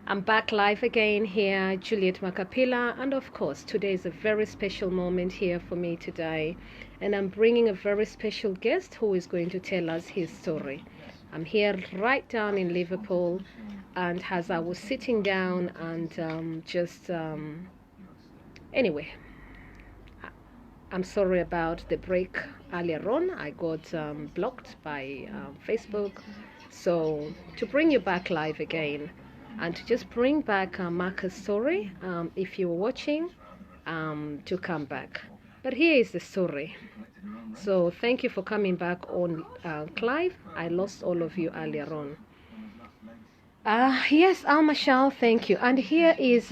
I'm back live again here, Juliet Macapila, and of course, today is a very special moment here for me today, and I'm bringing a very special guest who is going to tell us his story. I'm here right down in Liverpool, and as I was sitting down and anyway, I'm sorry about the break earlier on. I got blocked by Facebook. So to bring you back live again and to just bring back Marcus' story, if you're watching, to come back. But here is the story. So thank you for coming back on Clive. I lost all of you earlier on. Yes, Almashal, thank you. And here is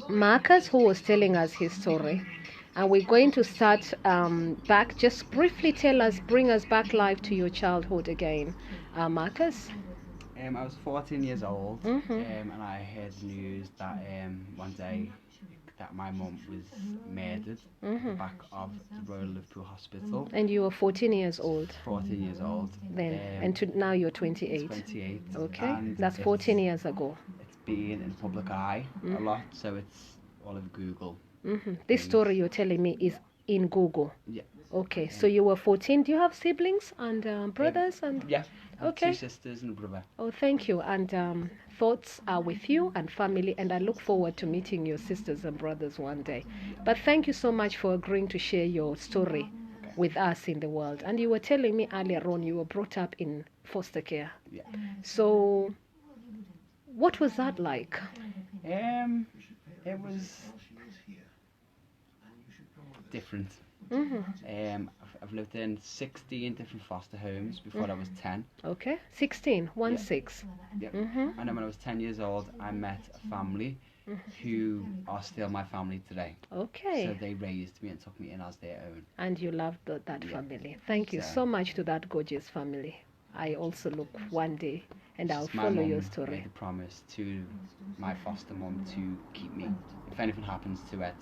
Marcus, who was telling us his story. And we're going to start back. Just briefly bring us back live to your childhood again. Marcus? I was 14 years old, and I heard news that one day that my mum was murdered at the back of the Royal Liverpool Hospital. And you were 14 years old? 14 years old. Then, and now you're 28? 28. Okay, and that's 14 years ago. It's been in the public eye a lot, so it's all over Google. This story you're telling me is in Google? Yeah. Okay, so you were 14. Do you have siblings and brothers? Yeah, I have okay. 2 sisters and a brother. Oh, thank you. And thoughts are with you and family, and I look forward to meeting your sisters and brothers one day. But thank you so much for agreeing to share your story with us in the world. And you were telling me earlier on you were brought up in foster care. Yeah. So what was that like? It was different. I've lived in 16 different foster homes before I was 10. Okay, 16, 6. Yeah. And then when I was 10 years old, I met a family who are still my family today. Okay. So they raised me and took me in as their own. And you loved that family. Thank you so much to that gorgeous family. I also look one day and I'll follow your story. Made a promise to my foster mum to keep me. If anything happens to her,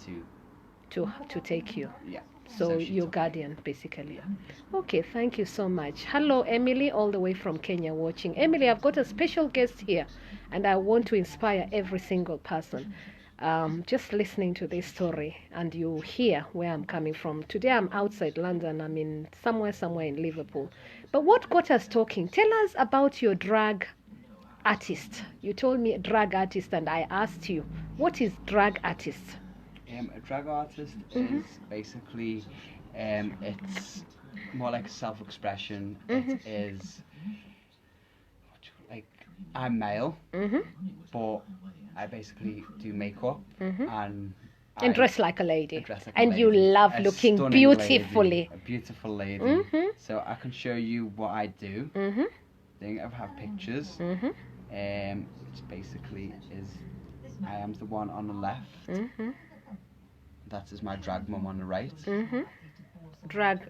to take you. Yeah. So your guardian, basically. Yeah. Okay, thank you so much. Hello, Emily, all the way from Kenya watching. Emily, I've got a special guest here, and I want to inspire every single person. Just listening to this story, and you hear where I'm coming from. Today I'm outside London. I'm in somewhere in Liverpool. But what got us talking? Tell us about your drag artist. You told me drag artist, and I asked you, what is drag artist? A drag artist is basically, it's more like self-expression. It is, like, I'm male, but I basically do makeup and dress like a lady. And you love looking beautifully. Lady, a beautiful lady. So I can show you what I do. Then I have pictures. Which basically is, I am the one on the left. That is my drag mum on the right. Drag,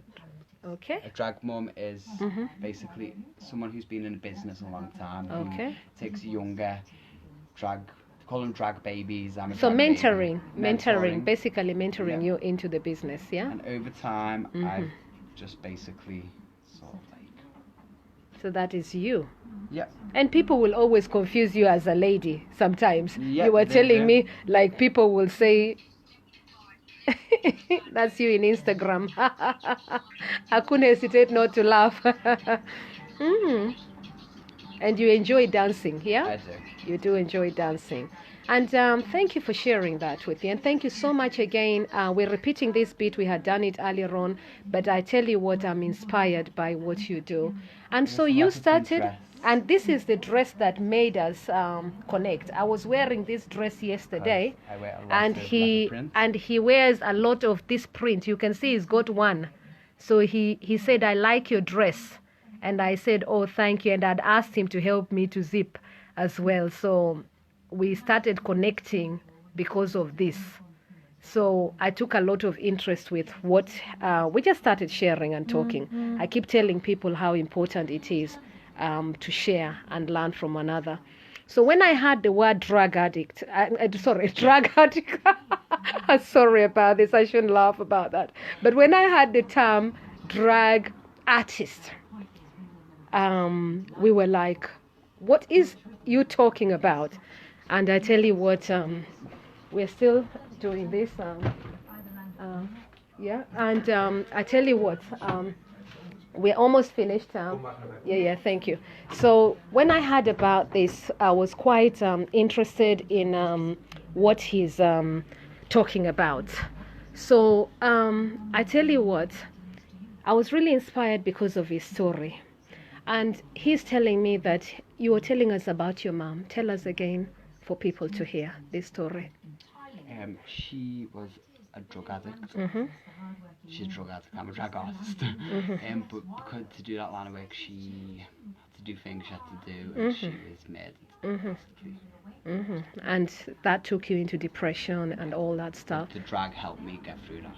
okay. A drag mum is basically someone who's been in the business a long time. Okay. Who takes younger drag, call them drag babies. So mentoring, basically mentoring you into the business, yeah? And over time, I've just basically sort of like... So that is you. Yeah. And people will always confuse you as a lady sometimes. Yeah, you were telling me, like, people will say... That's you in Instagram. I couldn't hesitate not to laugh. And you enjoy dancing, yeah? I do. You do enjoy dancing. And thank you for sharing that with me. And thank you so much again. We're repeating this bit. We had done it earlier on. But I tell you what, I'm inspired by what you do. And so you started... And this is the dress that made us connect. I was wearing this dress yesterday, I wear a lot and he wears a lot of this print. You can see he's got one. So he said, I like your dress. And I said, oh, thank you. And I'd asked him to help me to zip as well. So we started connecting because of this. So I took a lot of interest with what we just started sharing and talking. I keep telling people how important it is to share and learn from another. So when I heard the word drug addict, drug addict, I'm sorry about this, I shouldn't laugh about that. But when I heard the term drag artist, we were like, what is you talking about? And I tell you what, we're still doing this. Yeah, and I tell you what, we're almost finished. Yeah, thank you. So when I heard about this, I was quite interested in what he's talking about. So I tell you what, I was really inspired because of his story. And he's telling me that you were telling us about your mom. Tell us again for people to hear this story. She was a drug addict. Mm-hmm. She's a drug addict. I'm a drug artist. But because to do that line of work, she had to do things she had to do, and she was murdered. Mm-hmm. And that took you into depression and all that stuff. The drag helped me get through that.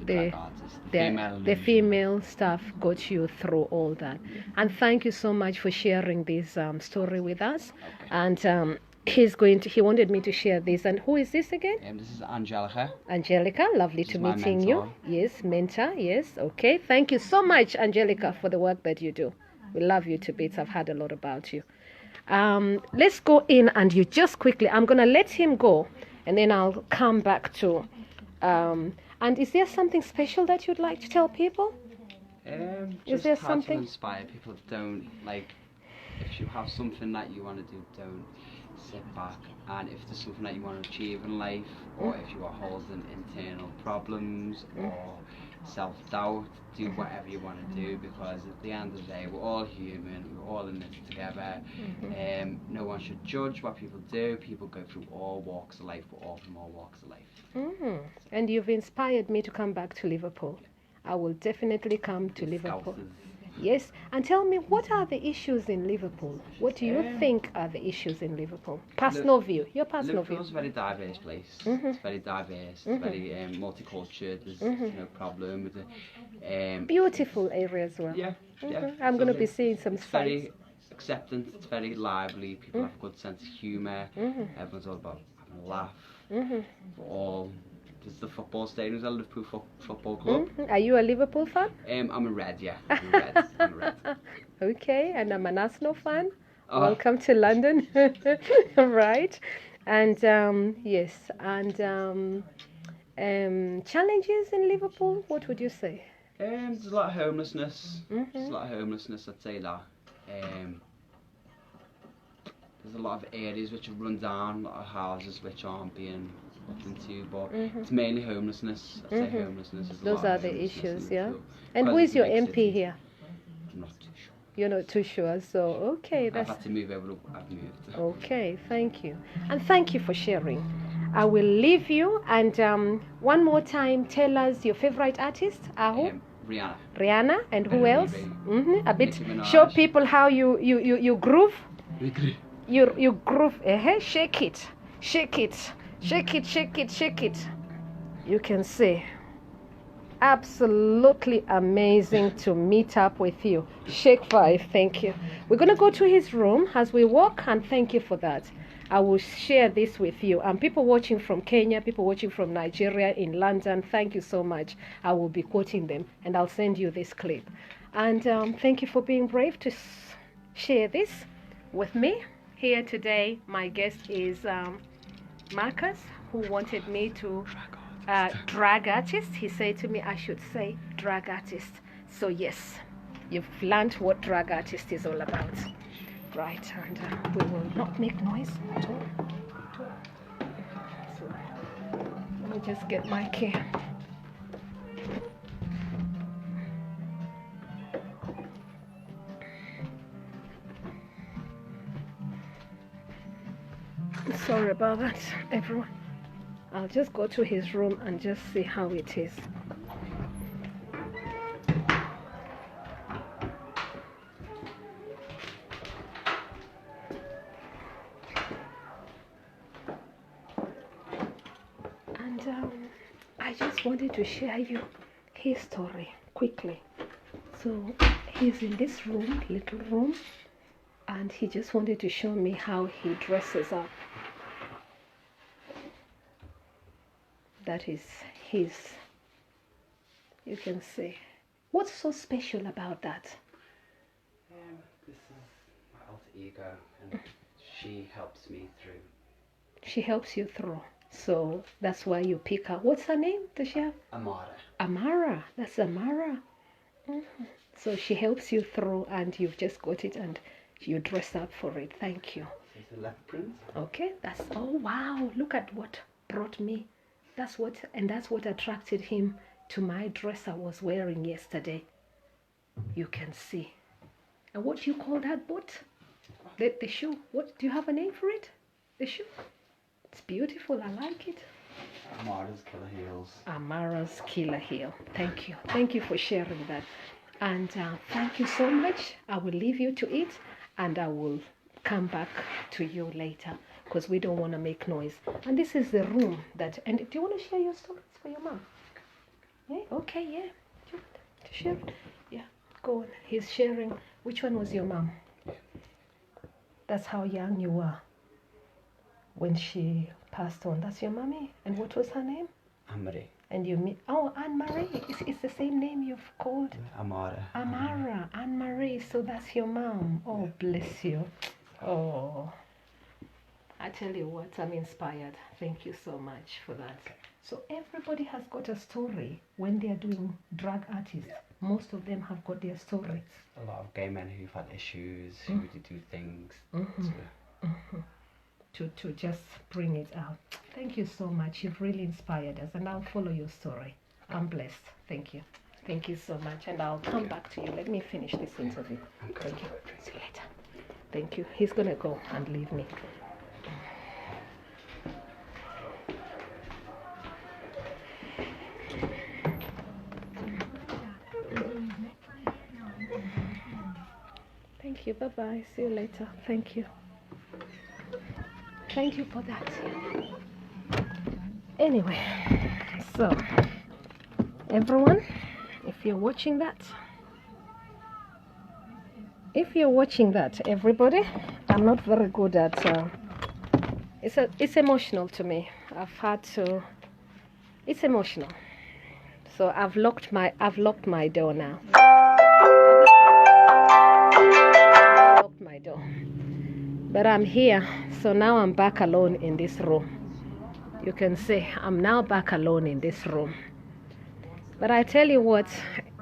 The female stuff got you through all that. And thank you so much for sharing this story with us. Okay. And he wanted me to share this. And who is this again? This is Angelica. Angelica, lovely to meeting you. Yes, mentor, yes, okay. Thank you so much, Angelica, for the work that you do. We love you to bits. I've heard a lot about you. Let's go in and you just quickly, I'm going to let him go and then I'll come back to... and is there something special that you'd like to tell people? Is there something to inspire people? Don't, like, if you have something that you want to do, don't sit back. And if there's something that you want to achieve in life, or if you are holding internal problems or self-doubt, do whatever you want to do, because at the end of the day, we're all human, we're all in this together. No one should judge what people do. People go through all walks of life, we're all from all walks of life. And you've inspired me to come back to Liverpool. I will definitely come to Liverpool. Yes, and tell me, what are the issues in Liverpool? What do you think are the issues in Liverpool? Personal view, your personal view. Liverpool's a very diverse place. It's very diverse, it's very multicultural, there's no problem with it. Beautiful area as well. Yeah. I'm going to be seeing some sites. It's sites. very acceptant, it's very lively, people have a good sense of humour, everyone's all about having a laugh. There's the football stadium, there's a Liverpool football club. Are you a Liverpool fan? I'm a Red, yeah. I'm a Red. Okay, and I'm an Arsenal fan. Welcome to London. Right. And yes, and challenges in Liverpool, what would you say? There's a lot of homelessness. There's a lot of homelessness, I'd say that. There's a lot of areas which are run down, a lot of houses which aren't being looked into, but it's mainly homelessness. I'd say homelessness is Those are the issues, yeah? And who is your MP here? I'm not too sure. You're not too sure, so okay. I've had to move over, I've moved. Okay, thank you. And thank you for sharing. I will leave you, and one more time, tell us your favorite artist, Aho? Rihanna. Rihanna, and who else? A bit. Nicki Minaj. Show people how you groove. You groove. Shake it, shake it, shake it, shake it, shake it. You can see. Absolutely amazing to meet up with you. Shake 5, thank you. We're going to go to his room as we walk, and thank you for that. I will share this with you. And people watching from Kenya, people watching from Nigeria, in London, thank you so much. I will be quoting them, and I'll send you this clip. And thank you for being brave to share this with me. Here today, my guest is Marcus, who wanted me to drag artist. He said to me I should say drag artist. So yes, you've learned what drag artist is all about. Right, and we will not make noise at all. So let me just get my key. Sorry about that, everyone. I'll just go to his room and just see how it is. And I just wanted to share you his story quickly. So he's in this room, little room, and he just wanted to show me how he dresses up. That is his, you can see. What's so special about that? This is my alter you go. And she helps me through. She helps you through. So that's why you pick her. What's her name? Does she have? Amara. Amara. That's Amara. So she helps you through, and you've just got it, and you dress up for it. Thank you. This is a leopard print. Okay. Oh wow! Look at what brought me. That's what attracted him to my dress I was wearing yesterday. You can see. And what do you call that boot? The shoe. What do you have a name for it? The shoe. It's beautiful. I like it. Amara's Killer Heels. Amara's Killer Heel. Thank you. Thank you for sharing that. And thank you so much. I will leave you to eat, and I will come back to you later because we don't want to make noise. And this is the room that. And do you want to share your stories for your mom? Yeah. Okay. Yeah. Do you want to share? Yeah. Go on. He's sharing. Which one was your mom? That's how young you were when she passed on. That's your mommy. And what was her name? Anne-Marie. And you meet, oh, Anne-Marie. It's the same name you've called? Amara. Amara, Anne-Marie. So that's your mom. Oh, bless you. Oh. I tell you what, I'm inspired. Thank you so much for that. Okay. So everybody has got a story when they're doing drag artists. Most of them have got their stories. A lot of gay men who've had issues, who do things. To just bring it out. Thank you so much. You've really inspired us, and I'll follow your story. I'm blessed. Thank you. Thank you so much, and I'll come back to you. Let me finish this interview. Thank you. See you later. Thank you. He's gonna go and leave me. Thank you. Bye-bye. See you later. Thank you. Thank you for that. Anyway, so everyone, if you're watching that, everybody, I'm not very good at. It's emotional to me. It's emotional. So I've locked my door now. Locked my door. But I'm here, so now I'm back alone in this room. You can see I'm now back alone in this room. But I tell you what,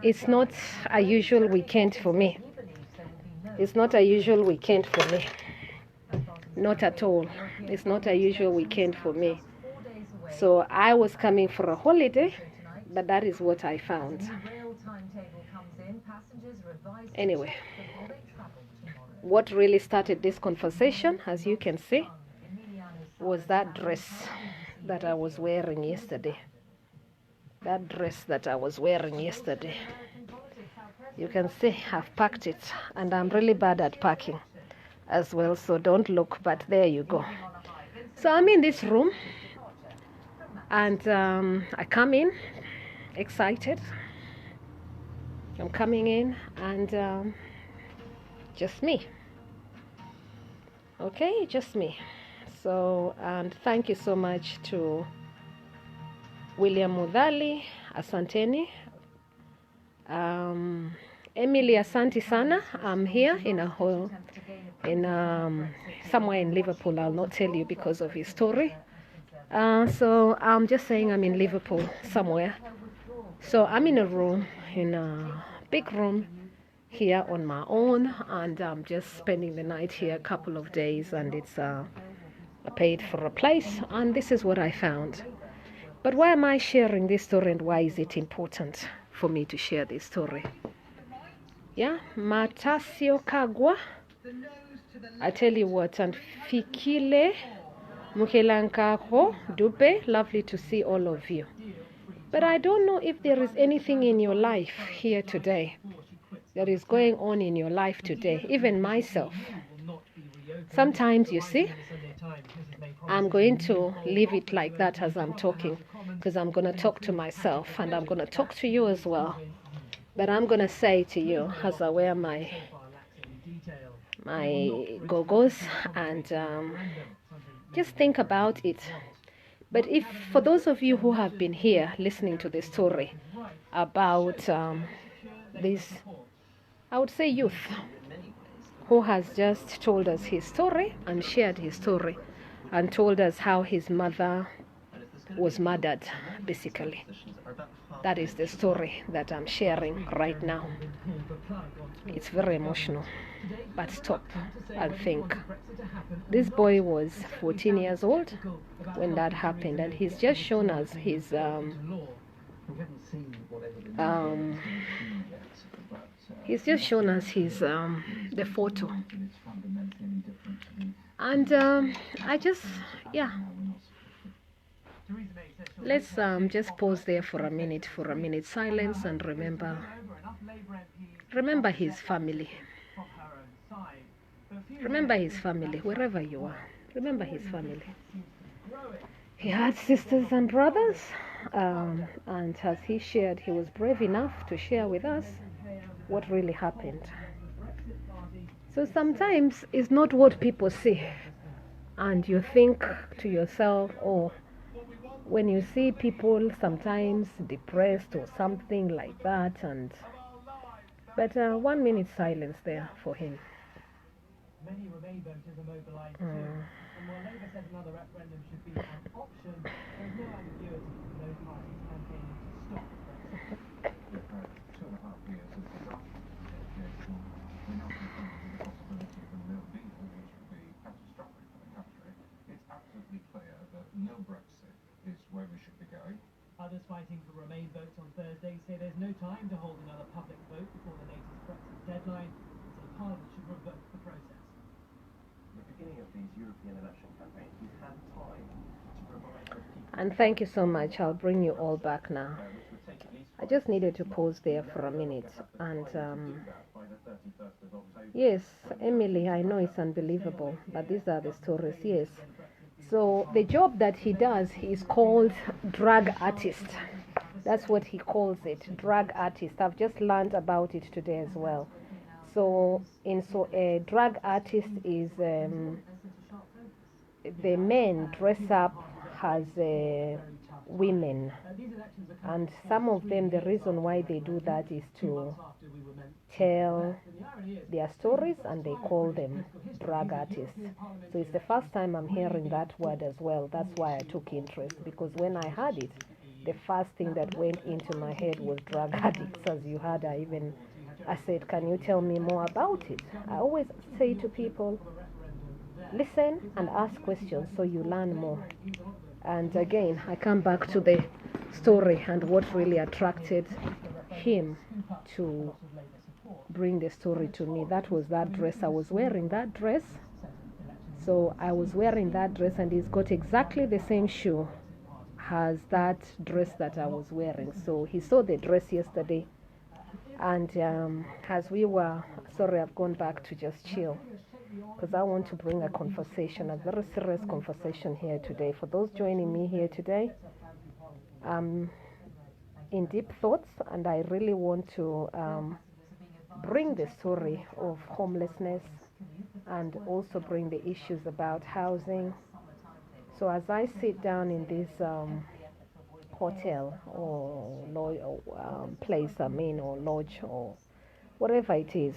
it's not a usual weekend for me. It's not a usual weekend for me. Not at all. It's not a usual weekend for me. So I was coming for a holiday, but that is what I found. Anyway. What really started this conversation, as you can see, was that dress that I was wearing yesterday. That dress that I was wearing yesterday. You can see I've packed it, and I'm really bad at packing as well, so don't look, but there you go. So I'm in this room, and I come in excited. I'm coming in, and just me. Okay, just me. So, and thank you so much to William Mudhali, asanteni. Emily, asanti sana. I'm here somewhere in Liverpool. I'll not tell you because of his story. So I'm just saying I'm in Liverpool somewhere. So I'm in a big room here on my own, and I'm just spending the night here a couple of days, and it's I paid for a place, and this is what I found. But why am I sharing this story, and why is it important for me to share this story? Yeah, Matasio Kagwa. I tell you what, and Fikile Mukelankako Dupe, lovely to see all of you. But I don't know if there is anything in your life here today that is going on in your life today, even myself. Sometimes, you see, I'm going to leave it like that as I'm talking, because I'm going to talk to myself, and I'm going to talk to you as well. But I'm going to say to you, as I wear my goggles, and just think about it. But if, for those of you who have been here listening to the story about this, I would say youth, who has just told us his story and shared his story and told us how his mother was murdered, basically. That is the story that I'm sharing right now. It's very emotional, but stop and think. This boy was 14 years old when that happened, and he's just shown us his he's just shown us his the photo, and I just, yeah, let's just pause there for a minute silence, and remember his family. Remember his family wherever you are. Remember his family. He had sisters and brothers, and as he shared, he was brave enough to share with us what really happened. So sometimes it's not what people say, and you think to yourself, oh, when you see people sometimes depressed or something like that, but 1 minute silence there for him. Many Remain voters are mobilised too, and while Labour says another referendum should be an option, there's no ambiguity for those parties campaigning to stop Brexit. 2.5 years of disastrous negotiation, we're now confronted with the possibility of a no deal, which would be catastrophic for the country. It's absolutely clear that no Brexit is where we should be going. Others fighting for Remain votes on Thursday say there's no time to hold another public vote before the latest Brexit deadline, so Parliament should revoke the process. Beginning of these European election campaigns, you've had time to provide the people. And thank you so much. I'll bring you all back now. I just needed to pause there for a minute. And yes, Emily, I know it's unbelievable, but these are the stories. Yes. So the job that he does is called drag artist. That's what he calls it, drag artist. I've just learned about it today as well. So a drag artist is the men dress up as women, and some of them, the reason why they do that is to tell their stories, and they call them drag artists. So it's the first time I'm hearing that word as well. That's why I took interest, because when I heard it, the first thing that went into my head was drug addicts. As you heard, I said, can you tell me more about it? I always say to people, listen and ask questions so you learn more. And again, I come back to the story and what really attracted him to bring the story to me. That was that dress. I was wearing that dress. So I was wearing that dress, and he's got exactly the same shoe as that dress that I was wearing. So he saw the dress yesterday. And as we were, sorry, I've gone back to just chill, because I want to bring a conversation, a very serious conversation here today. For those joining me here today, in deep thoughts, and I really want to bring the story of homelessness and also bring the issues about housing. So as I sit down in this hotel or place, or lodge, or whatever it is,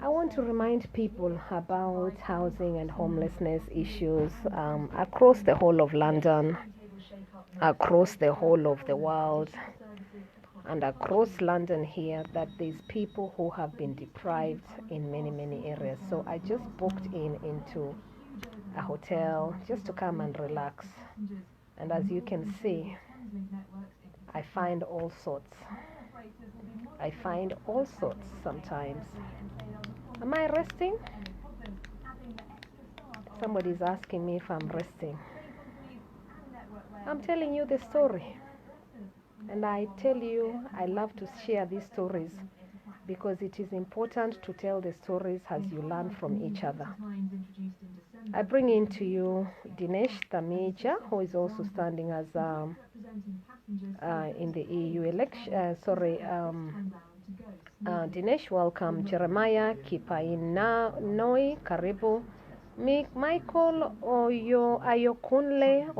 I want to remind people about housing and homelessness issues across the whole of London, across the whole of the world, and across London here, that there's people who have been deprived in many areas. So I just booked into a hotel just to come and relax. And as you can see, I find all sorts. I find all sorts sometimes. Am I resting? Somebody's asking me if I'm resting. I'm telling you the story. And I tell you, I love to share these stories because it is important to tell the stories as you learn from each other. I bring in to you Dinesh Tamija, who is also standing as in the EU election. Dinesh, welcome. Jeremiah Kipainoi, karibu. Michael Ayokunle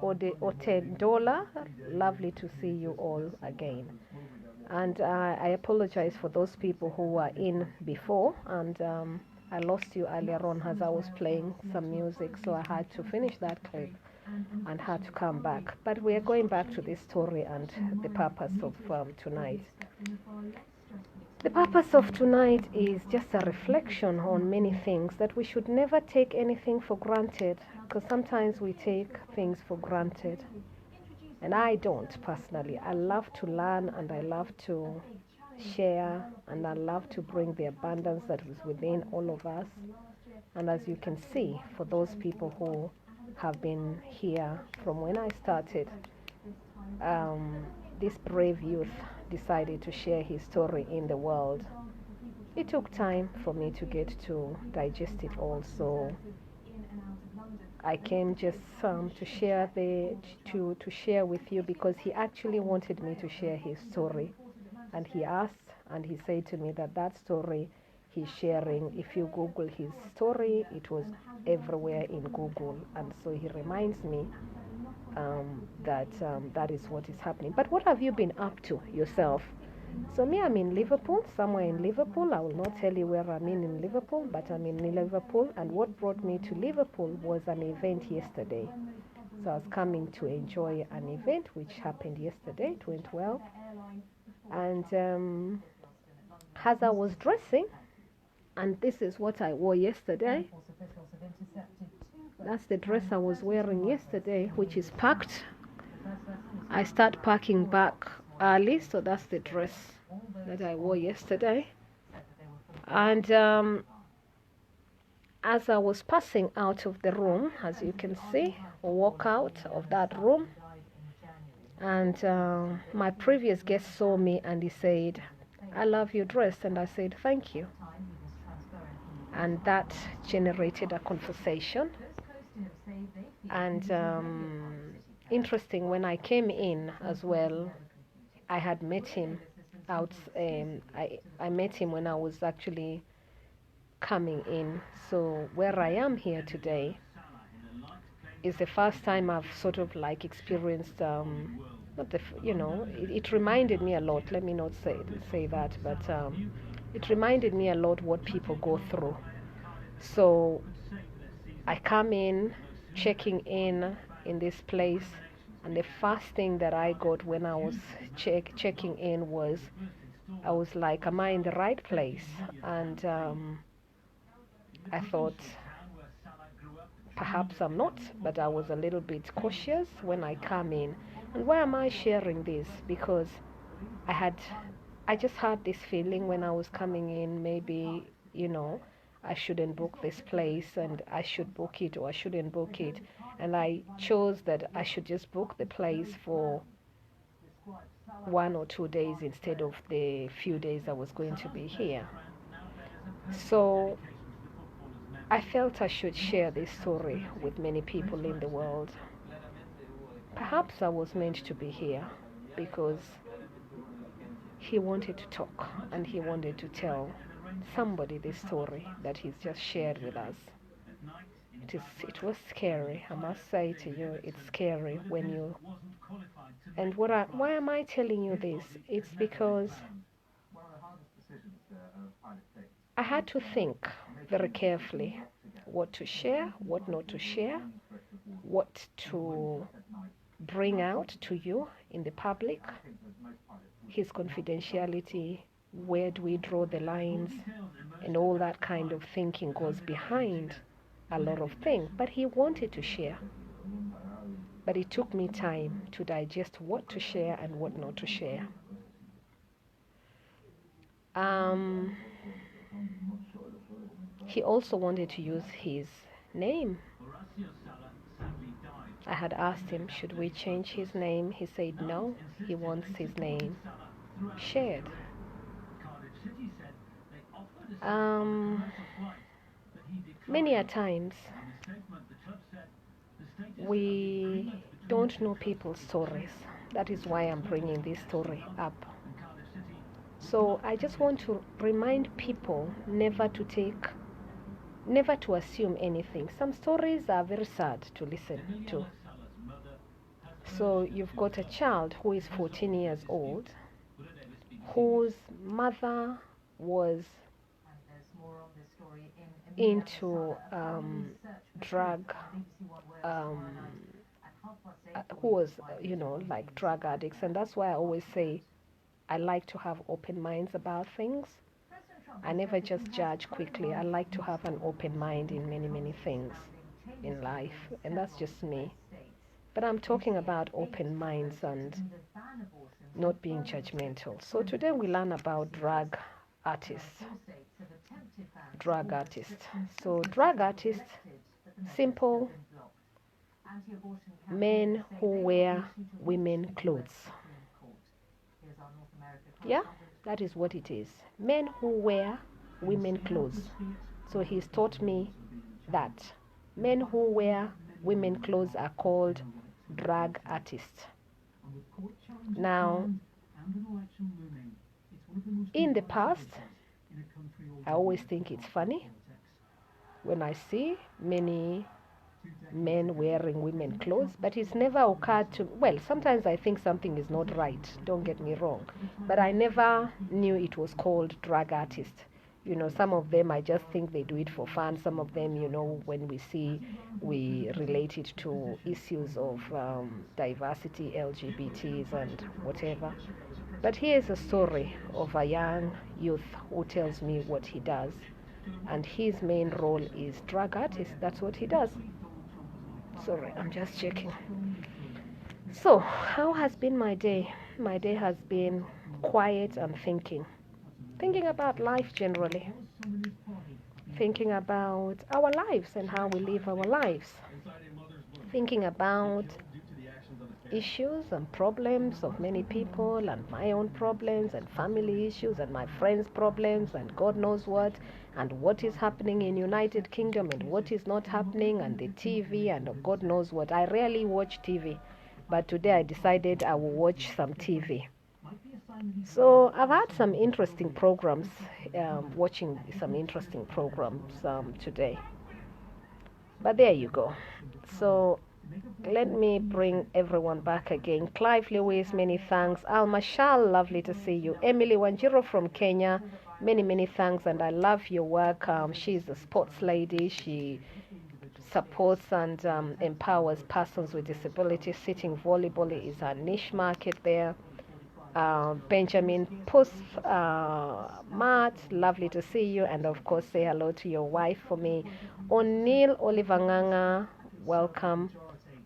Otedola, lovely to see you all again. And I apologize for those people who were in before, and I lost you earlier on as I was playing some music, so I had to finish that clip and had to come back. But we are going back to this story and the purpose of tonight. The purpose of tonight is just a reflection on many things, that we should never take anything for granted, because sometimes we take things for granted. And I don't personally. I love to learn, and I love to share, and I love to bring the abundance that is within all of us. And as you can see, for those people who have been here from when I started, this brave youth decided to share his story in the world. It took time for me to get to digest it all, so I came just to share to share with you, because he actually wanted me to share his story, and he asked, and he said to me that that story he's sharing, if you Google his story, it was everywhere in Google, and so he reminds me that that is what is happening. But what have you been up to yourself? So me, I'm in Liverpool, somewhere in Liverpool. I will not tell you where I'm in Liverpool, but I'm in Liverpool, and what brought me to Liverpool was an event yesterday. So I was coming to enjoy an event which happened yesterday. It went well, and as I was dressing, and this is what I wore yesterday. That's the dress I was wearing yesterday, which is packed. I start packing back early, so that's the dress that I wore yesterday. And as I was passing out of the room, as you can see, walk out of that room, and my previous guest saw me and he said, "I love your dress," and I said, "Thank you." And that generated a conversation. And interesting, when I came in as well, I had met him out. I met him when I was actually coming in. So where I am here today is the first time I've sort of like experienced. Not the, it reminded me a lot. Let me not say that, but it reminded me a lot what people go through. So I come in, checking in this place, and the first thing that I got when I was checking in was, I was like, am I in the right place? And I thought perhaps I'm not, but I was a little bit cautious when I come in. And why am I sharing this? Because I just had this feeling when I was coming in, maybe, I shouldn't book this place, and I should book it, or I shouldn't book it. And I chose that I should just book the place for 1 or 2 days instead of the few days I was going to be here. So I felt I should share this story with many people in the world. Perhaps I was meant to be here because he wanted to talk, and he wanted to tell somebody this story that he's just shared with us. It was scary, I must say to you. It's scary when you, and why am I telling you this? It's because I had to think very carefully what to share, what not to share, what to bring out to you in the public, his confidentiality, where do we draw the lines, and all that kind of thinking goes behind a lot of things. But he wanted to share, but it took me time to digest what to share and what not to share. He also wanted to use his name. I had asked him, should we change his name? He said no, he wants his name shared. Many a times we don't know people's stories. That is why I'm bringing this story up. So I just want to remind people never to assume anything. Some stories are very sad to listen to. So you've got a child who is 14 years old, whose mother was into drug, who was, like drug addicts. And that's why I always say I like to have open minds about things. I never just judge quickly. I like to have an open mind in many, many things in life. And that's just me. But I'm talking about open minds and not being judgmental. So today we learn about drug artists. Drug artists. So drug artists, simple men who wear women clothes. Yeah, that is what it is. Men who wear women clothes. So he's taught me that men who wear women clothes are called drag artists. Now, in the past, I always think it's funny when I see many men wearing women clothes, but it's never occurred to, well, sometimes I think something is not right, don't get me wrong, but I never knew it was called drag artist. Some of them I just think they do it for fun. Some of them, when we see, we relate it to issues of diversity, LGBTs and whatever. But here's a story of a young youth who tells me what he does, and his main role is drag artist. That's what he does. Sorry, I'm just checking. So, how has been my day? My day has been quiet and thinking about life generally, thinking about our lives and how we live our lives, thinking about issues and problems of many people, and my own problems and family issues and my friends' problems and God knows what is happening in United Kingdom and what is not happening, and the TV and God knows what. I rarely watch TV, but today I decided I will watch some TV. So I've had some interesting programs, watching some interesting programs today. But there you go. So let me bring everyone back again. Clive Lewis, many thanks. Alma Shal, lovely to see you. Emily Wanjiro from Kenya, many, many thanks, and I love your work. She's a sports lady. She supports and empowers persons with disabilities. Sitting volleyball is her niche market there. Benjamin Puss, Matt, lovely to see you, and of course say hello to your wife for me. O'Neill Olivanganga, welcome,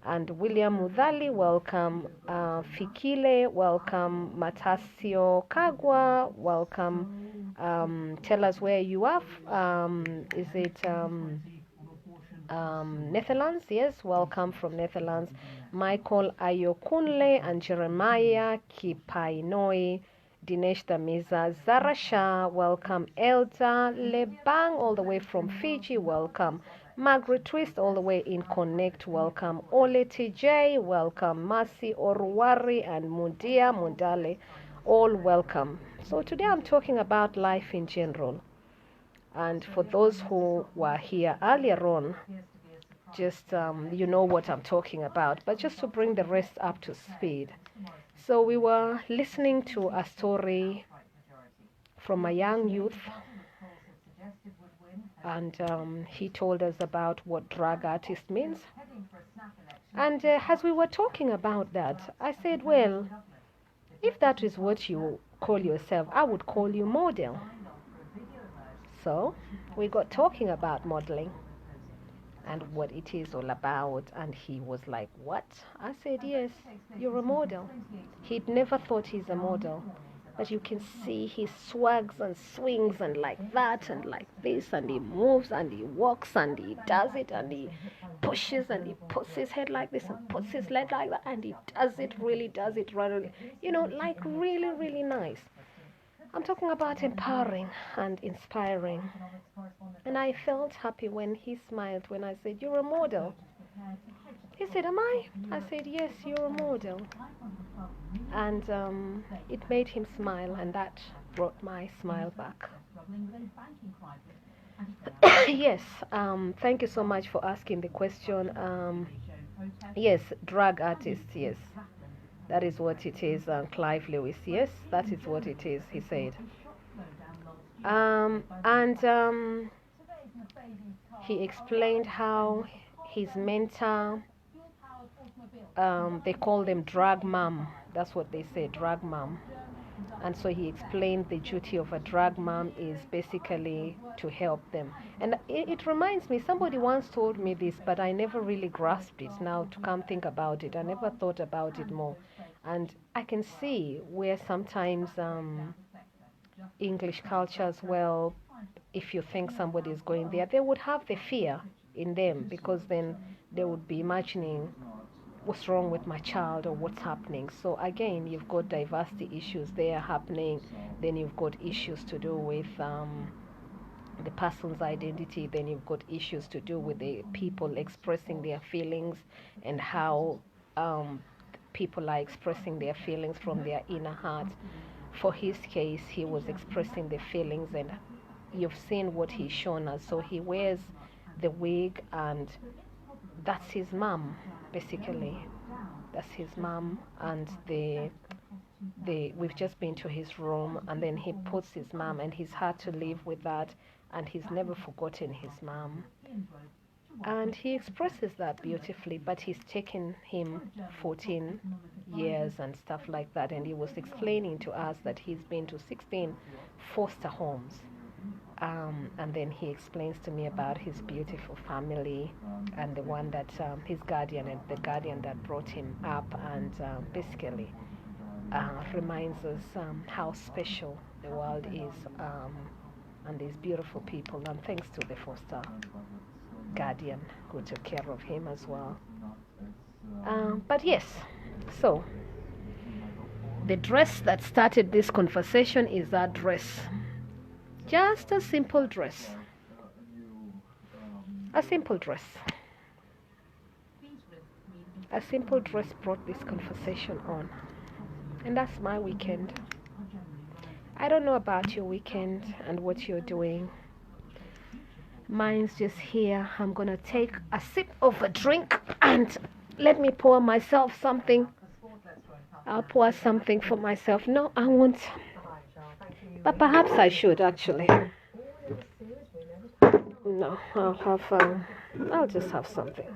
and William Mudhali, welcome. Fikile, welcome. Matasio Kagwa, welcome. Tell us where you are. Is it Netherlands? Yes, welcome from Netherlands. Michael Ayokunle and Jeremiah Kipainoi, Dinesh Damiza, Zara Shah, welcome. Elda Lebang, all the way from Fiji, welcome. Margaret Twist, all the way in Connect, welcome. Ole TJ, welcome. Mercy Oruwari and Mundia Mundale, all welcome. So today I'm talking about life in general. And for those who were here earlier on, just you know what I'm talking about, but just to bring the rest up to speed. So we were listening to a story from a young youth, and he told us about what drag artist means. And as we were talking about that, I said, well, if that is what you call yourself, I would call you model. So we got talking about modeling and what it is all about, and he was like, what? I said, yes, you're a model. He'd never thought he's a model, but you can see he swags and swings and like that and like this, and he moves and he walks and he does it, and he pushes and he puts his head like this and puts his leg like that, and he does it really, like really, really nice. I'm talking about empowering and inspiring. And I felt happy when he smiled when I said, you're a model. He said, am I? I said, yes, you're a model. And it made him smile, and that brought my smile back. Yes, thank you so much for asking the question. Yes, drag artists, yes. That is what it is, Clive Lewis. Yes, that is what it is, he said. And he explained how his mentor, they call them drag mom. That's what they say, drag mom. And so he explained the duty of a drag mom is basically to help them. And it reminds me, somebody once told me this, but I never really grasped it. Now to come think about it, I never thought about it more. And I can see where sometimes English culture as well, if you think somebody is going there, they would have the fear in them, because then they would be imagining what's wrong with my child or what's happening. So again, you've got diversity issues there happening. Then you've got issues to do with the person's identity. Then you've got issues to do with the people expressing their feelings, and how people are expressing their feelings from their inner heart. For his case, he was expressing the feelings, and you've seen what he's shown us. So he wears the wig, and that's his mom, basically. That's his mom, and we've just been to his room, and then he puts his mom, and he's had to live with that, and he's never forgotten his mom. And he expresses that beautifully, but he's taken him 14 years and stuff like that. And he was explaining to us that he's been to 16 foster homes. And then he explains to me about his beautiful family, and the one that his guardian, and the guardian that brought him up, and basically reminds us how special the world is, and these beautiful people, and thanks to the foster guardian who took care of him as well. But yes, so the dress that started this conversation is that dress. Just a simple dress. A simple dress. A simple dress brought this conversation on. And that's my weekend. I don't know about your weekend and what you're doing. Mine's just here. I'm going to take a sip of a drink, and let me pour myself something. I'll pour something for myself. No, I won't. But perhaps I should, actually. No, I'll just have something.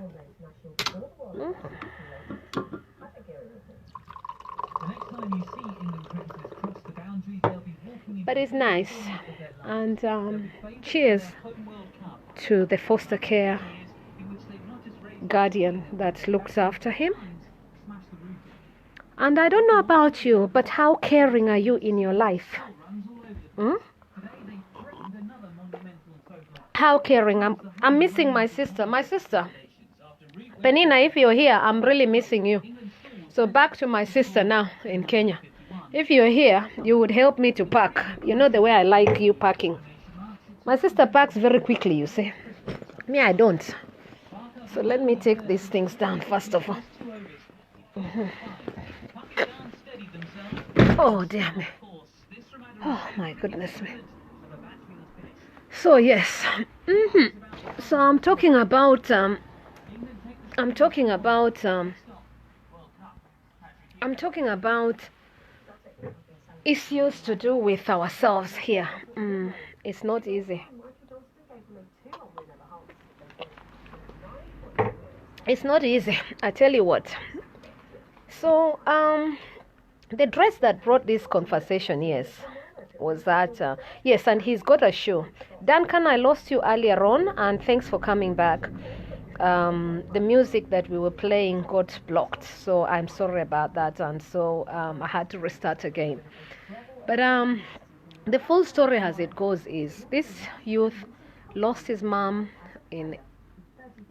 But it's nice. And cheers to the foster care guardian that looks after him. And I don't know about you, but how caring are you in your life? How caring? I'm missing my sister. My sister, Penina, if you're here, I'm really missing you. So back to my sister now in Kenya. If you're here, you would help me to pack. You know the way I like you packing. My sister packs very quickly, you see. Me, I don't. So let me take these things down first of all. Oh, dear me. Oh, my goodness me. So, yes. So I'm talking about issues to do with ourselves here. It's not easy. It's not easy, I tell you what. So, the dress that brought this conversation, yes, was that, yes, and he's got a shoe. Duncan, I lost you earlier on, and thanks for coming back. The music that we were playing got blocked, so I'm sorry about that, and so I had to restart again. But the full story as it goes is this youth lost his mom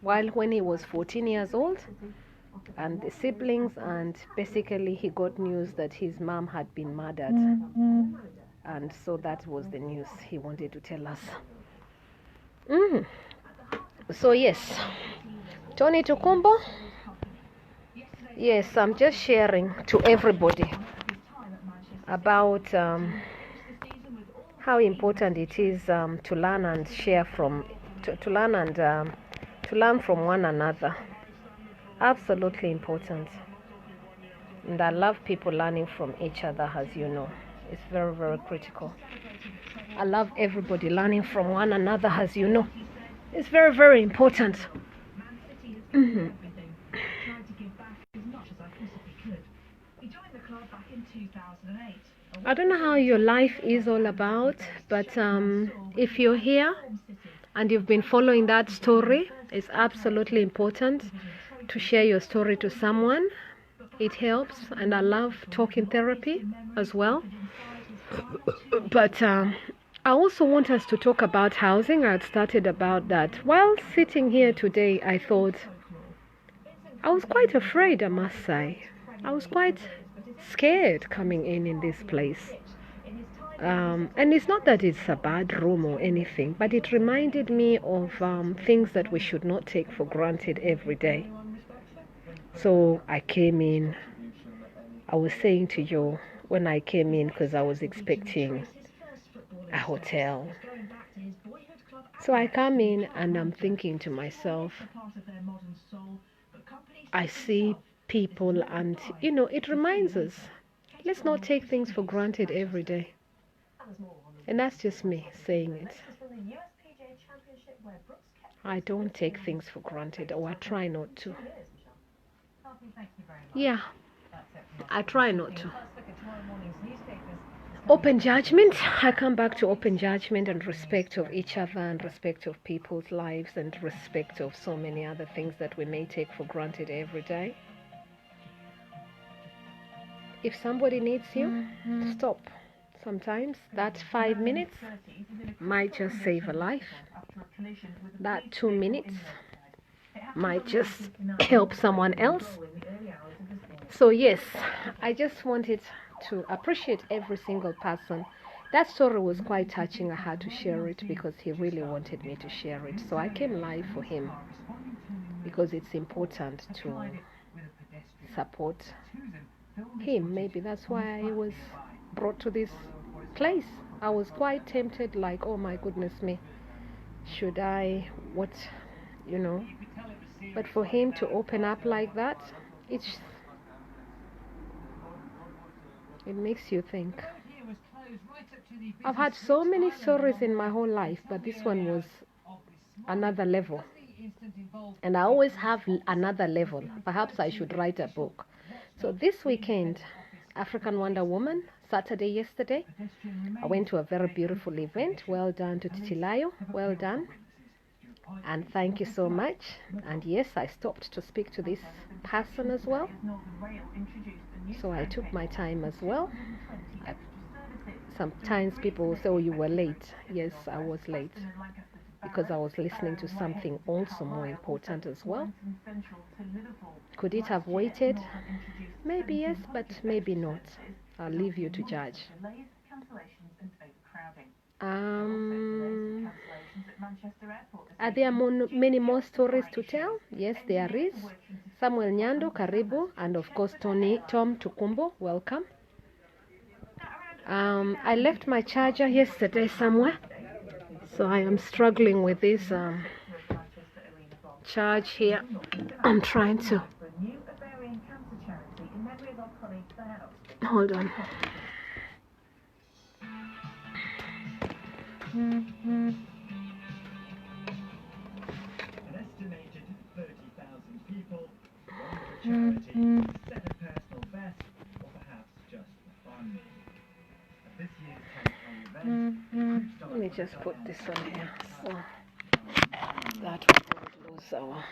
when he was 14 years old, and the siblings, and basically he got news that his mom had been murdered. And so that was the news he wanted to tell us. So yes, Tony Tukumbo, yes, I'm just sharing to everybody about how important it is to learn and share from, to learn from one another. Absolutely important. And I love people learning from each other, as you know. It's very, very critical. I love everybody learning from one another, as you know. It's very, very important. I don't know how your life is all about, but if you're here and you've been following that story, it's absolutely important to share your story to someone. It helps, and I love talking therapy as well. But I also want us to talk about housing. I had started about that. While sitting here today, I thought I was quite afraid, I must say. I was quite scared coming in this place. And it's not that it's a bad room or anything, but it reminded me of things that we should not take for granted every day. So I came in. I was saying to you when I came in, because I was expecting a hotel. So I come in and I'm thinking to myself, I see people, and it reminds us, let's not take things for granted every day. And that's just me saying it. I don't take things for granted, or I try not to. Yeah, I try not to. Open judgment. I come back to open judgment and respect of each other, and respect of people's lives, and respect of so many other things that we may take for granted every day. If somebody needs you, stop. Sometimes that 5 minutes might just save a life. That 2 minutes might just help someone else. So yes, I just wanted to appreciate every single person. That story was quite touching. I had to share it because he really wanted me to share it. So I came live for him because it's important to support him. Maybe that's why I was brought to this place. I was quite tempted, like, oh my goodness me, should I, what, but for him to open up like that, it makes you think. I've had so many stories in my whole life, but this one was another level. And I always have another level. Perhaps I should write a book. So this weekend, African Wonder Woman, Saturday yesterday, I went to a very beautiful event. Well done to Titilayo. Well done. And thank you so much. And yes, I stopped to speak to this person as well. So I took my time as well. Sometimes people will say, oh, you were late. Yes, I was late because I was listening to something also more important as well. Could it have waited? Maybe yes, but maybe not. I'll leave you to judge. Are there many more stories to tell? Yes, there is. Samuel Nyando, Karibu, and of course Tom Tukumbo, welcome. I left my charger yesterday somewhere, so I am struggling with this charge here. I'm trying to hold on. An estimated 30,000 people run for charity, set a personal best, or perhaps just for fun. At this year's Hong Kong event, Let me just put this on here so that we won't lose our.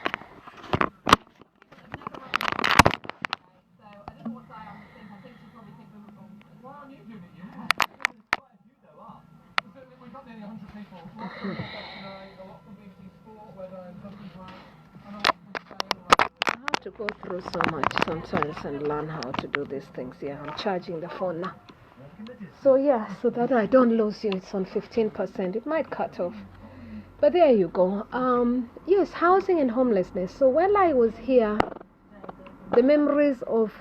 I have to go through so much sometimes and learn how to do these things. Yeah, I'm charging the phone now. So yeah, so that I don't lose you. It's on 15%. It might cut off. But there you go. Yes, housing and homelessness. So while I was here, the memories of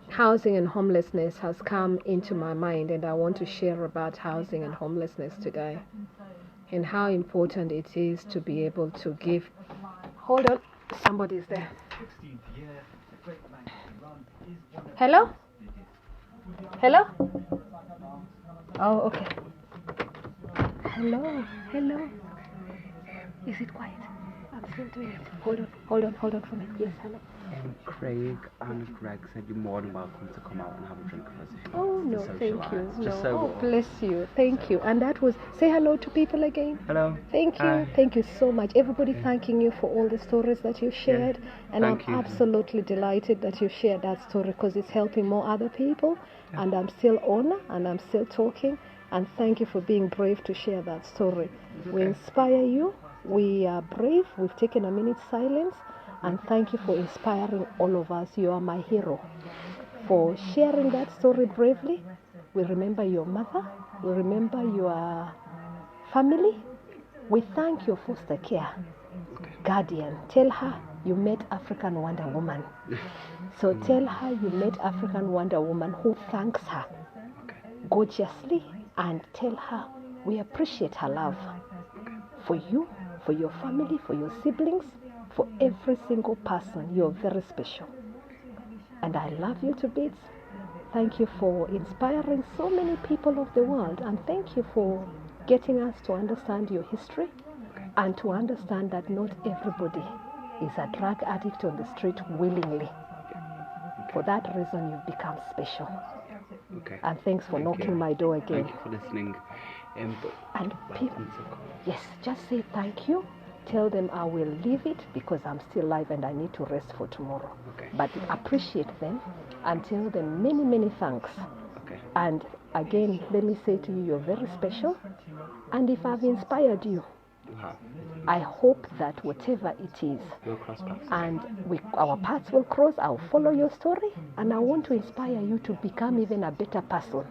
housing and homelessness has come into my mind, and I want to share about housing and homelessness today and how important it is to be able to give. Hold on, somebody's there. 16th year, Hello? Hello? Oh, okay. Hello? Hello? Is it quiet? I'm still doing it. Hold on for me. Yes, hello. Craig and Greg said you're more than welcome to come out and have a drink with us if you Oh, want no, to thank socialise. you. Just No. so Oh, what? bless you. Thank you. And that was, say hello to people again. Hello. Thank you. Hi. Thank you so much. Everybody thanking you for all the stories that you've shared. And Thank I'm you. absolutely delighted that you've shared that story because it's helping more other people. And I'm still on and I'm still talking. And thank you for being brave to share that story. We inspire you. We are brave. We've taken a minute's silence. And thank you for inspiring all of us. You are my hero. For sharing that story bravely. We remember your mother. We remember your family. We thank your foster care guardian. Tell her you met African Wonder Woman. So tell her you met African Wonder Woman who thanks her gorgeously, and tell her we appreciate her love for you, for your family, for your siblings, for every single person. You're very special. And I love you to bits. Thank you for inspiring so many people of the world, and thank you for getting us to understand your history and to understand that not everybody is a drug addict on the street willingly. For that reason, you've become special. Okay. And thanks for Thank knocking you. my door again. Thank you for listening. But And people, welcome to come. yes, just say thank you. Tell them I will leave it because I'm still alive and I need to rest for tomorrow. Okay. But appreciate them and tell them many, many thanks. Okay. And again, let me say to you, you're very special. And if I've inspired you, You have. I hope that whatever it is, We'll cross paths. and our paths will cross, I'll follow your story, and I want to inspire you to become even a better person.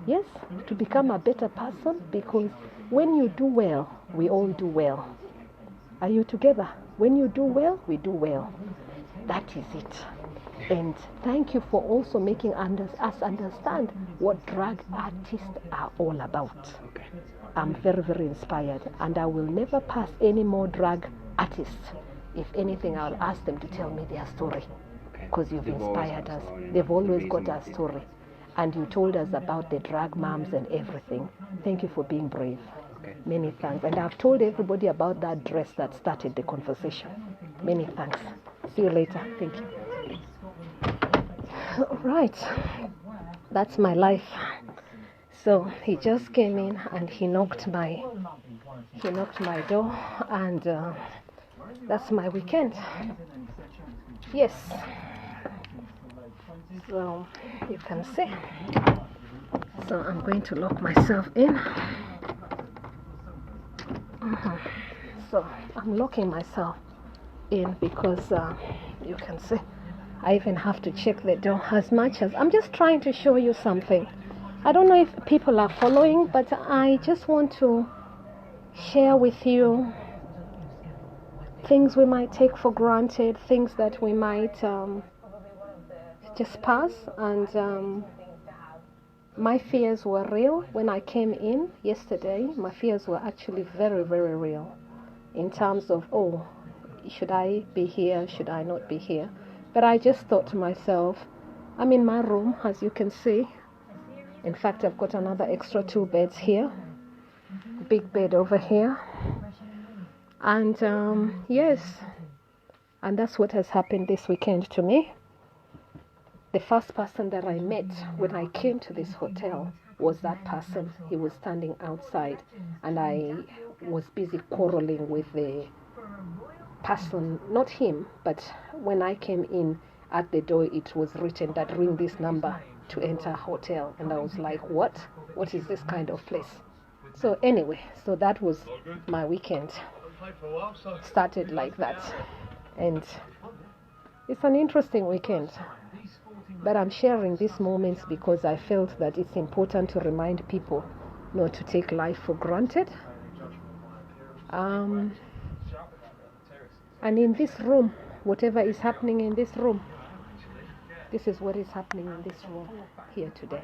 Yes, to become a better person, because when you do well, we all do well. Are you together? When you do well, we do well. That is it. And thank you for also making us understand what drug artists are all about. Okay. I'm very, very inspired, and I will never pass any more drug artists. If anything, I'll ask them to tell me their story, Okay. because you've They've always inspired got us. a story, and They've that's the always reason got why a people- story. And you told us about the drug moms and everything. Thank you for being brave. Okay. Many thanks. And I've told everybody about that dress that started the conversation. Many thanks. See you later. Thank you. All right. That's my life. So he just came in and he knocked my door, and that's my weekend. Yes. So you can see. So I'm going to lock myself in. So I'm locking myself in because you can see I even have to check the door as much as I'm just trying to show you something. I don't know if people are following, but I just want to share with you things we might take for granted, things that we might just pass. And my fears were real when I came in yesterday. My fears were actually very, very real in terms of, oh, should I be here? Should I not be here? But I just thought to myself, I'm in my room, as you can see. In fact, I've got another extra 2 beds here. Big bed over here. And yes, and that's what has happened this weekend to me. The first person that I met when I came to this hotel was that person. He was standing outside, and I was busy quarreling with the person, not him, but when I came in at the door, it was written that ring this number to enter hotel, and I was like, what is this kind of place? So anyway, so that was my weekend. Started like that, and it's an interesting weekend, but I'm sharing these moments because I felt that it's important to remind people not to take life for granted. And in this room, whatever is happening in this room, this is what is happening in this room here today.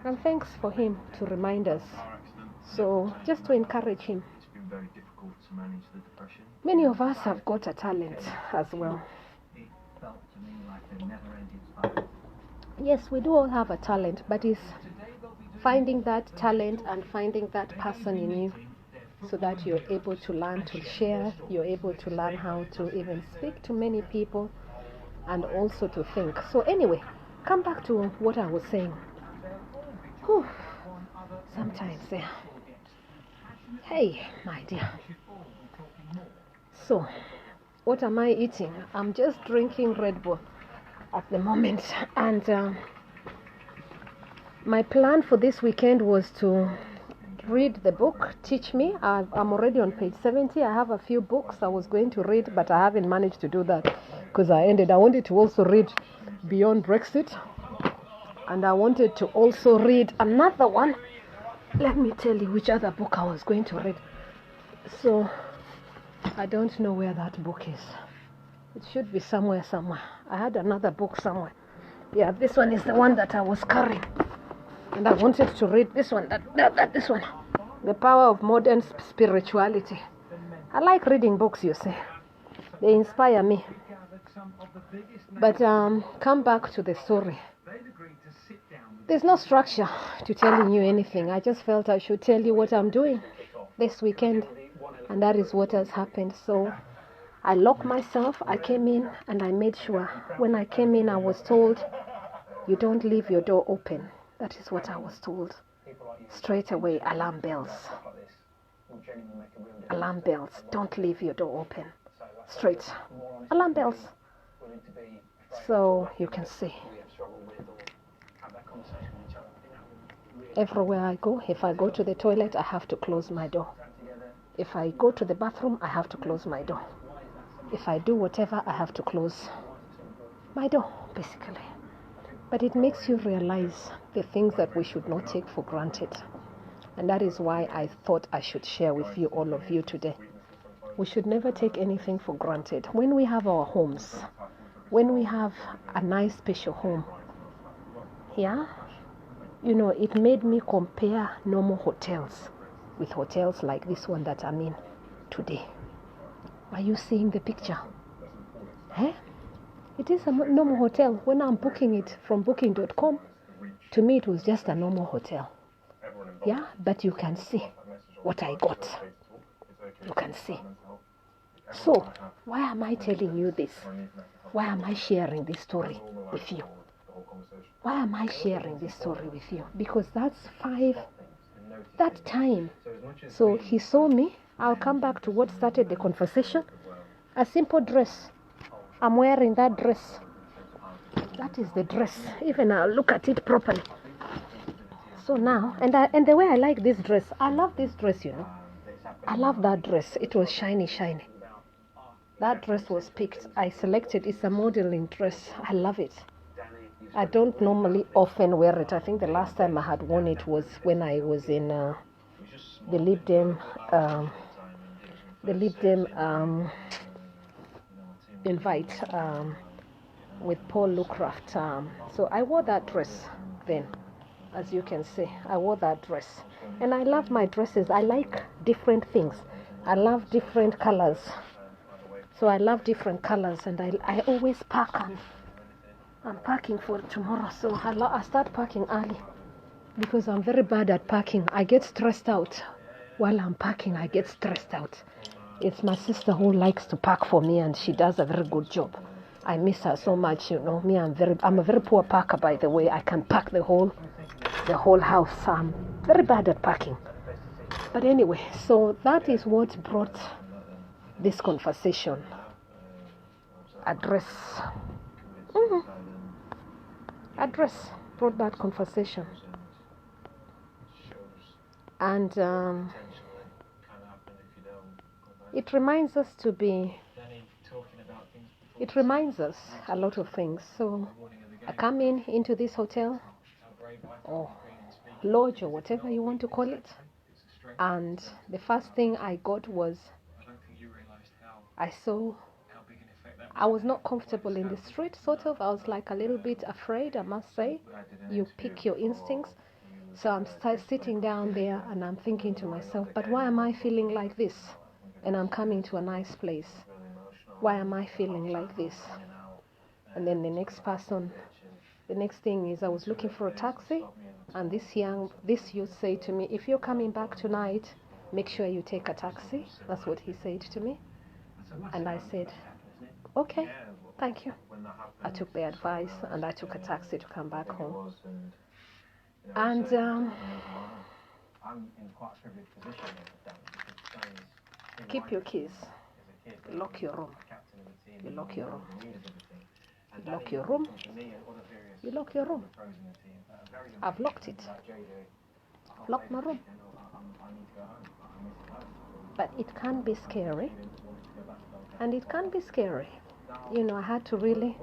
And thanks for him to remind us. So just to encourage him. It's been very difficult to manage the depression. Many of us have got a talent as well. never-ending fun. Yes, we do all have a talent, but it's finding that talent and finding that person in you so that you're able to learn to share, you're able to learn how to even speak to many people and also to think. So anyway, come back to what I was saying. Whew. Sometimes, yeah. Hey, my dear. So, what am I eating? I'm just drinking Red Bull at the moment, and my plan for this weekend was to read the book Teach Me. I'm already on page 70. I have a few books I was going to read, but I haven't managed to do that because I wanted to also read Beyond Brexit, and I wanted to also read another one. Let me tell you which other book I was going to read. So I don't know where that book is. It should be somewhere. I had another book somewhere. Yeah, this one is the one that I was carrying, and I wanted to read this one. This one, The Power of Modern Spirituality. I like reading books, you see. They inspire me. But come back to the story. There's no structure to telling you anything. I just felt I should tell you what I'm doing this weekend, and that is what has happened. So I locked myself. I came in and I made sure. When I came in, I was told, you don't leave your door open. That is what I was told. Straight away, alarm bells. Alarm bells. Don't leave your door open. Straight. Alarm bells. So you can see. Everywhere I go, if I go to the toilet, I have to close my door. If I go to the bathroom, I have to close my door. If I do whatever, I have to close my door, basically. But it makes you realize the things that we should not take for granted. And that is why I thought I should share with you, all of you today. We should never take anything for granted. When we have our homes, when we have a nice special home, yeah, you know, it made me compare normal hotels with hotels like this one that I'm in today. Are you seeing the picture? Eh? It is a normal hotel. When I'm booking it from booking.com, to me it was just a normal hotel. Yeah, but you can see what I got. You can see. So, why am I telling you this? Why am I sharing this story with you? Why am I sharing this story with you? Because that time. So he saw me. I'll come back to what started the conversation. A simple dress. I'm wearing that dress. That is the dress. Even I'll look at it properly. So now, and the way I like this dress, I love this dress, you know. I love that dress. It was shiny. That dress was picked. I selected. It's a modeling dress. I love it. I don't normally often wear it. I think the last time I had worn it was when I was in the Lib Dem invite with Paul Lucraft. So I wore that dress then. As you can see, I wore that dress. And I love my dresses. I like different things. I love different colors. So I love different colors, and I always pack, and I'm packing for tomorrow. So I start packing early because I'm very bad at packing. I get stressed out. While I'm packing, I get stressed out. It's my sister who likes to pack for me, and she does a very good job. I miss her so much, you know. I'm a very poor packer, by the way. I can pack the whole house. I'm very bad at packing. But anyway, so that is what brought this conversation. Address brought that conversation. And it reminds us a lot of things. So I come into this hotel or lodge or whatever you want to call it, and the first thing I got was I was not comfortable in the street, sort of. I was like a little bit afraid, I must say. You pick your instincts. So I'm sitting down there and I'm thinking to myself, but why am I feeling like this? And I'm coming to a nice place. Why am I feeling like this? And then the next thing is I was looking for a taxi, and this youth said to me, if you're coming back tonight, make sure you take a taxi. That's what he said to me. And I said, okay, thank you. I took the advice and I took a taxi to come back home. And keep your keys. Lock your room. You lock your room. You lock your room. You lock your room. I've locked it. Locked my room. But it can be scary. And it can be scary. You know, I had to really